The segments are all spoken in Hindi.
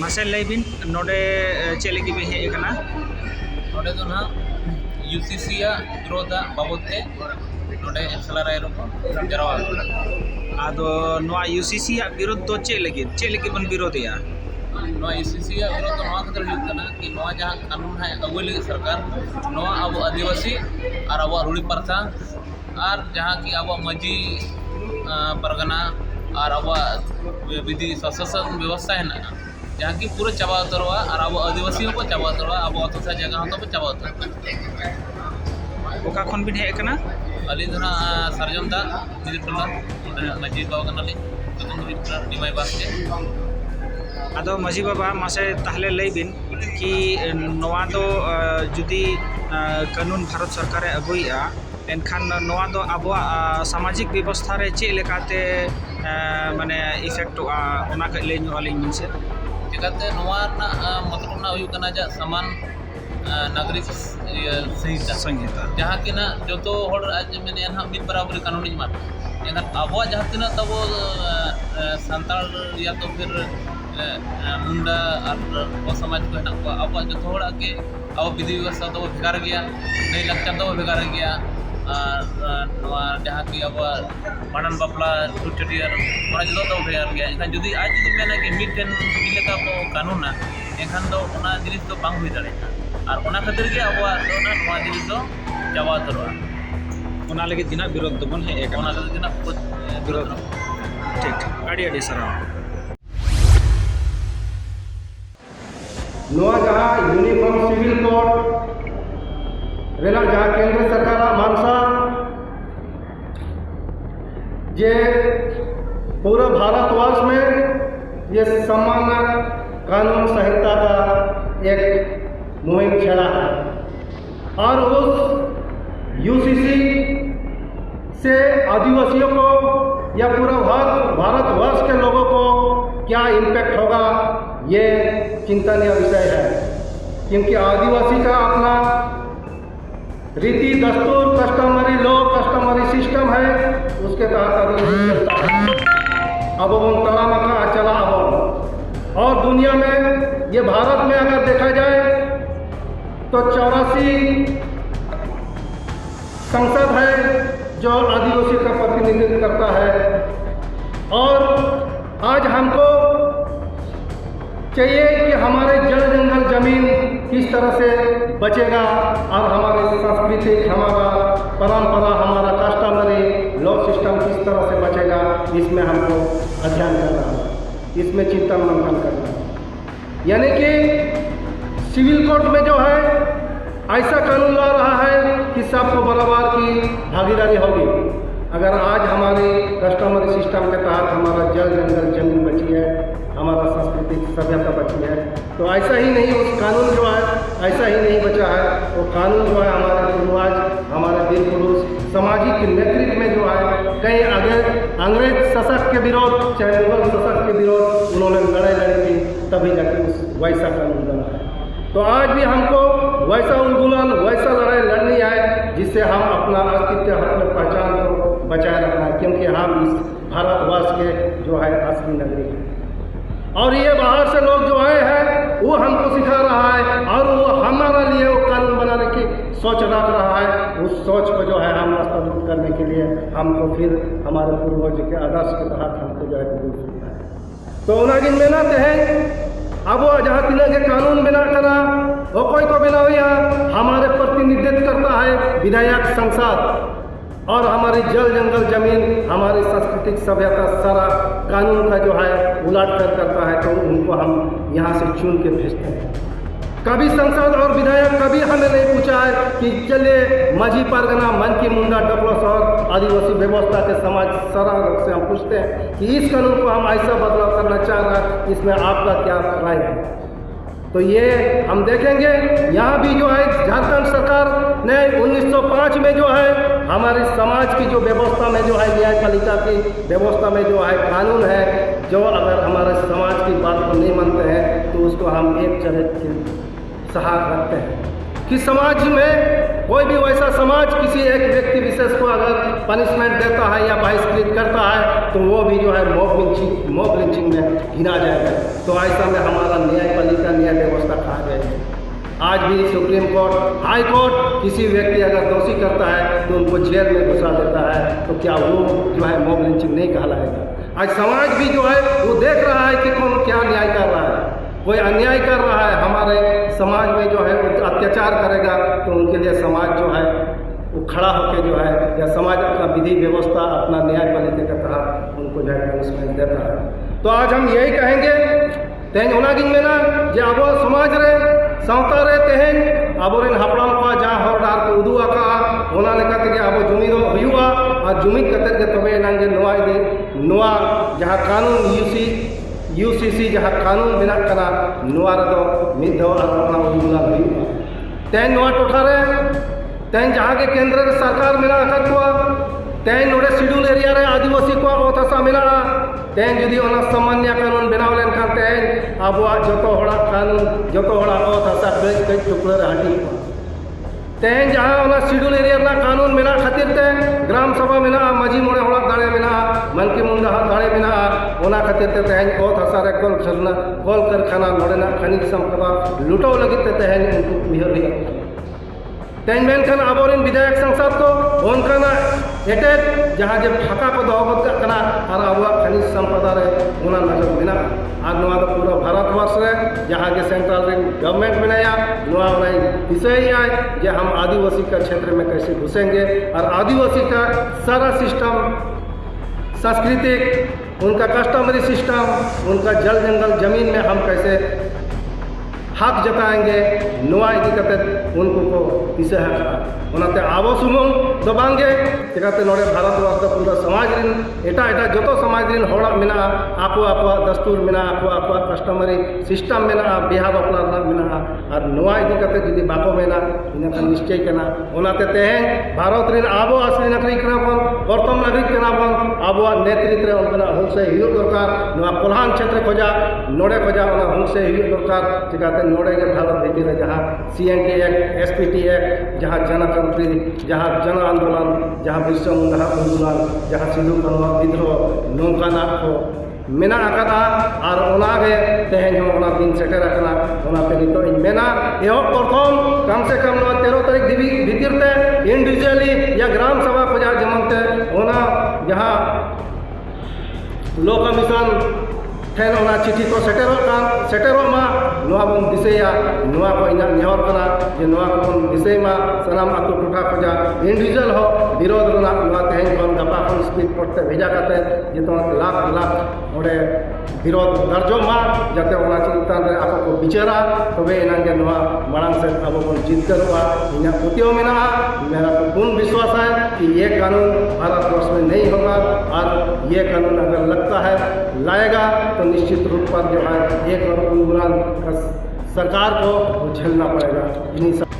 मासे लैबिन नोडे चेले की भी है एकना नोडे तो ना यूसीसी विरोध बाबते नोडे सलाराय रको जरवा आदो नोआ यूसीसी विरोध तो चेले की बन विरोध या नोआ यूसीसी विरोध तो नोआ खतर हुई कना कि नोआ जहां कानून है अगुली सरकार नोआ अब आदिवासी और अब रुड़ी परसा और जहां की अब मजी परगना और अब विधि शासन व्यवस्था है ना जहाँ की पूरे चाबा उतरवा और अब आदिवासियों को चाबा उतरवा अब अतुसा जगह तो चाबा उतर ओका खन बिन है एकना अली धना सरजम दा निधि टोला मजी बाबा कनाली तो निमाई बास के आदो मजी बाबा मासे ताहले लैबिन कि नोआ दो जुदी कानून भारत सरकार अगुइया एनखान नोआ दो अब सामाजिक व्यवस्था रे चे लेकाते माने इफेक्ट ओना के ले ᱧᱚᱜ मिनसे चिकाते नोआ मतलब ना हुई कना जा समान नागरिक संहिता जहाँ की ना जो तो होड़ आज मैंने यहाँ मिल बराबर कानूनी मार एनखान अब जहाँ तीना तब संताल या तो फिर मुंडा और समाज को है ना अब जो थोड़ा के अब विधि व्यवस्था तो भेगार गया नई लक्षण तो भेगार गया जहाँ की अब मानन बापला छुटियर जो तो भेगार गया एनखान जुदी आज जुदी मेना कि मिटन मिले का कानून एनखान तो ओना जिनिस तो बांग हुई दाड़ेगा और ओना खातिर के अब नोआ जिनिस तो चाबा उतरवा ओना लगे दिना विरोध तो बन है एक ओना लगे दिना विरोध ठीक आड़ी आड़ी सराव नोआ जहाँ यूनिफॉर्म सिविल कोड रेला जहाँ केंद्र सरकार मानसा जे पूरा भारतवर्ष में ये समान कानून संहिता का एक मुहिम छेड़ा है और उस यूसीसी से आदिवासियों को या पूरा भारतवर्ष के लोगों को क्या इम्पैक्ट होगा ये चिंतनीय विषय है क्योंकि आदिवासी का अपना रीति दस्तूर कस्टमरी लॉ कस्टमरी सिस्टम है उसके तहत आदिवासी चलता है अब वो तला मका चला अब और दुनिया में ये भारत में अगर देखा जाए तो 84 संसद है जो आदिवासी का प्रतिनिधित्व करता है और आज हमको चाहिए कि हमारे जल जंगल जमीन किस तरह से बचेगा और हमारे सांस्कृतिक हमारा परंपरा हमारा कस्टमरी लॉ सिस्टम किस तरह से बचेगा इसमें हमको अध्ययन करना है इसमें चिंतन मंथन करना है यानी कि सिविल कोर्ट में जो है ऐसा कानून ला रहा है कि सबको बराबर की भागीदारी होगी अगर आज हमारे कस्टमरी सिस्टम के तहत हमारा जल जंगल जमीन बची है हमारा सांस्कृतिक सभ्यता बची है तो ऐसा ही नहीं उस कानून जो है ऐसा ही नहीं बचा है वो कानून जो है हमारे पूर्वज हमारे वीर पुरुष सामाजिक नेतृत्व में जो है कहीं आगे अंग्रेज शासक के विरोध चाहे मुगल शासक के विरोध उन्होंने लड़ाई लड़ी थी तभी जाके उस वैसा कानून बना है तो आज भी हमको वैसा उलगुलन वैसा लड़ाई लड़नी है जिससे हम अपना अस्तित्व अपने पहचान को बचाए रखना है क्योंकि हम इस भारतवर्ष के जो है असली नागरिक हैं और ये बाहर से लोग जो आए हैं वो हमको सिखा रहा है और वो हमारे लिए वो कानून बनाने की सोच रख रहा है उस सोच को जो है हम वास्तविक करने के लिए हमको फिर हमारे पूर्वज के आदर्श के तहत हमको जो है कबूल करना है तो उन्हें मेहनत है अब वो जहाँ तिना के कानून बना करा वो कोई को बिना हुआ हमारे प्रतिनिधित्व करता है विधायक संसद और हमारी जल जंगल जमीन हमारी सांस्कृतिक सभ्यता सारा कानून का जो है उलट कर करता है तो उनको हम यहाँ से चुन के भेजते हैं कभी संसद और विधायक कभी हमें नहीं पूछा है कि चले माझी परगना मन की मुंडा डबला शहर आदिवासी व्यवस्था के समाज सारा लोग से हम पूछते हैं कि इस कानून को हम ऐसा बदलाव करना चाह रहे हैं इसमें आपका क्या राय है तो ये हम देखेंगे यहाँ भी जो है झारखंड सरकार ने 1905 में जो है हमारे समाज की जो व्यवस्था में जो है न्यायपालिका की व्यवस्था में जो है कानून है जो अगर हमारे समाज की बात को नहीं मानते हैं तो उसको हम एक जगह के सहारा रखते हैं कि समाज में कोई भी वैसा समाज किसी एक व्यक्ति विशेष को अगर पनिशमेंट देता है या बहिष्कृत करता है तो वो भी जो है मॉब लिंचिंग में गिना जाएगा। तो ऐसा में हमारा न्यायपालिका न्याय व्यवस्था कहा जाएगी। आज भी सुप्रीम कोर्ट, हाई कोर्ट किसी व्यक्ति अगर दोषी करता है तो उनको जेल में घुसा देता है, तो क्या वो जो है मॉब लिंचिंग नहीं कहलाएगा? आज समाज भी जो है वो देख रहा है कि कौन क्या न्याय कर रहा है। कोई अन्याय कर रहा है हमारे समाज में जो है अत्याचार करेगा तो उनके लिए समाज जो है वो खड़ा होकर जो है या समाज अपना विधि व्यवस्था अपना न्यायपालिका के तहत उनको जो है पनिशमेंट देता है। तो आज हम यही कहेंगे तेज ओनागिंग में ना जो अब समाज रे सावता रे तेज आबोरेन हापड़ाम को जहाँ हर डार को उदू आका ओना लेका तेगे अब जुमिद हुआ और जुमिद कते के तबे नांगे नोआ इदी नोआ जहाँ कानून UCC जहाँ कानून बिना कना नोआ रे मिद दो और अपना उदुला हुआ तेज नोआ टोठा रे तेज जहाँ के केंद्र सरकार मिला आकर को तेज नोड़े शेड्यूल एरिया रे आदिवासी को ओत हसा मिला तेज जुदी ओना सामान्य कानून बनाव लेनखान तेज आबुआ जतो होड़ा कानून जतो होड़ा ओत हसा कई कई टुकड़ा रे हाटी तेज जहाँ ओना शेड्यूल एरिया रे कानून मिला खातिर ते ग्राम सभा मिला माजी मोड़े होड़ा दाड़े मिला मनकी मुंडा दाड़े मिला ओना खातिर ते तेज ओत हसा रे कल कारखाना नोड़ेना खनिज संपदा लुटाव लगित ते तेज उनको उयहर लिया तेज मेनखान आबोरेन विधायक सांसद को उनका एटेक जहाँ जे फाका को दोहबत करना और अब खनिज संपदा रे उना नजर बिना और नोआ तो पूरा भारतवर्ष रे जहाँ के सेंट्रल गवर्नमेंट बनाया नोआ विषय ही है कि हम आदिवासी का क्षेत्र में कैसे घुसेंगे और आदिवासी का सारा सिस्टम सांस्कृतिक उनका कस्टमरी सिस्टम उनका जल जंगल जमीन में हम कैसे हक जताएंगे नोआ इदी कते उनको को दिशा है ओनाते आबो सुमुंग दो बांगे चिकाते नोड़े भारतवर्ष दा पूरा समाज रिन एटा एटा जतो समाज रिन होड़ा मेना आपो आपो दस्तूर मेना आपो आपो कस्टमरी सिस्टम मेना बिहा बापला मेना और नोआ इदी कते जदी बाको मेना इना निश्चय कना ओनाते तेहें भारत रिन आबो असली नागरिक कना बन प्रथम नागरिक कना बन आबो नेतृत्व रे उनका हमसे हियो दरकार नोआ कोल्हान क्षेत्र खोजा नोड़े खोजा ओना हमसे हियो दरकार चिकाते नोड़े के भारत भीतर जहाँ CNT एक्ट SPT एक्ट जहाँ जनतंत्री जहाँ जन आंदोलन जहाँ बिरसा मुंडा आंदोलन जहाँ सिंधु कानून विद्रोह नौकाना को मेना आकादा और ओनागे तेहें हम ओना दिन सेटर आकना ओना पे नितो इन मेना एहो प्रथम कम से कम 13 तारीख दिबी भीतर ते इंडिविजुअली या ग्राम सभा खोजा जमनते ओना जहाँ लो कमीशन ठेन ओना चिठी को सेटेरो मा नोआ बन दिसेया नोआ को इना नेहर कना जे नोआ को बन दिसे मा सनाम आतु टोठा खोजा इंडिविजुअल हो विरोध रना नोआ तेहें बन गपा खन स्पीड पड़ते भेजा करते जे तो लाख लाख ओडे विरोध दर्जो मा जाते ओना चिंतान रे आपको को बिचारा तबे इनांगे नोआ मांग से अब बन जितकरवा इना पुतियो मेना मेरा पूर्ण विश्वास है कि ये कानून भारतवर्ष में नहीं होगा और ये कानून अगर लगता है लाएगा तो निश्चित रूप पर जो है एक उन्मूलन सरकार को झेलना पड़ेगा। इन्हीं सब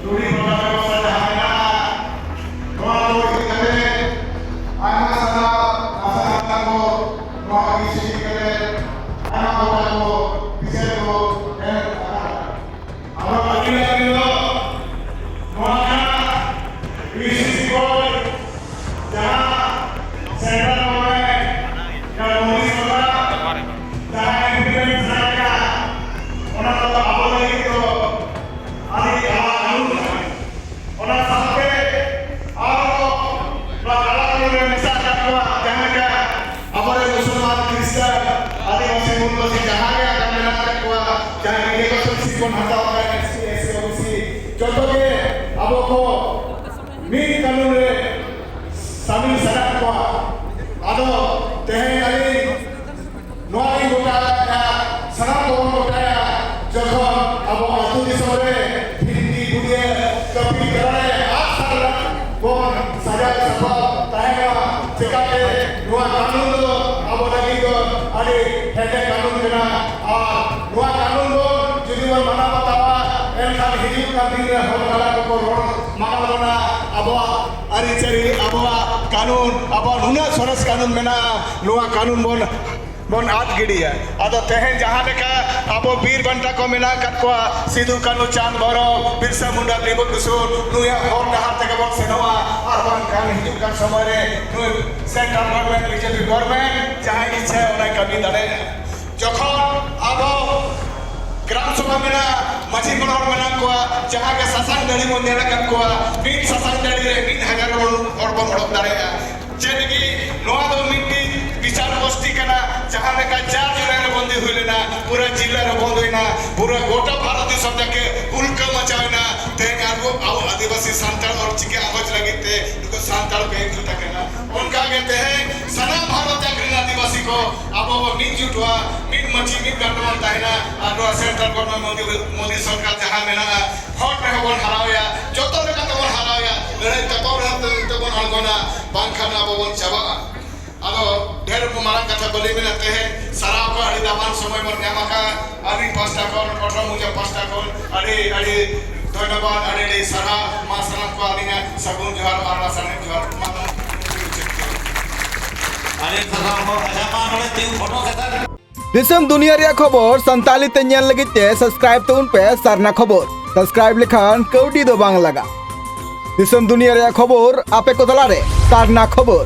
रूढ़ी व्यवस्था jangan negosiasi pun hataw ka SCOBC contoh ke abo ko min kanun re samil sadak ko ado tehen ali noa ni gota ya sanam ko gota ya jokhon abo atu disam re hindi budie kapi karane asar bon sajak sabab tahena sekate noa kanun do abo lagi do ali hede kanun kena noa kanun do judi bon mana batawa enkan hidup kan din re hol kala ko ron mana lona abo ari cari abo kanun abo nuna soras kanun mena noa kanun bon ad gidiya ado tehen jahan leka abo bir banta ko mena kat ko Sidhu Kanu Chand Bhairo Birsa Munda Libut Dusun nuya hor dahar teke bon senoa ar bang kan hidup kan samay re nu central government BJP government jahan ichha onai kami dare jokhon abo ग्राम सभा में माझी मनोहर मना को जहां के ससांग दड़ी मन नेला कर को बिन ससांग दड़ी रे 1000 और बन हड़प दारे जेनगी नोआ दो मिट्टी विचार गोष्ठी कना जहां में का 4 जिला रे बंदी होइलेना पूरा जिला रे बंद होइना पूरा गोटा भारत देश के उल्का मचाइना तेन आगो आदिवासी संताल और चिके आवाज लगिते उनको संताल पे जुटा करना उनका कहते हैं सना भारत जागरण आदिवासी को अब मिल जुटवा मिल मची मिल गठबंधन ताइना आरो सेंट्रल गवर्नमेंट मोदी सरकार जहां मेना हट रे बन हरावया जतो रे का बन हरावया लड़ाई तको रे तो बन अलगोना बांखाना बन चाबा आलो ढेर मारंग कथा बोली मिलते हैं सराव को अड़ी दामान समय मर नामका अभी पास्ता कॉल कटरा मुझे पास्ता कॉल अड़ी धन्यवाद अड़ी सरा मा सलाम को आलिना सगुन जोहार मारला सने जोहार माता अरे सलाम हो आजा मा नोले तीन फोटो कथा दिसम दुनिया रे खबर संताली ते नेल लगित ते सब्सक्राइब तउन पे सरना खबर सब्सक्राइब लेखान कौडी दो बांग लगा दिसम दुनिया रे खबर आपे को दला रे सरना खबर।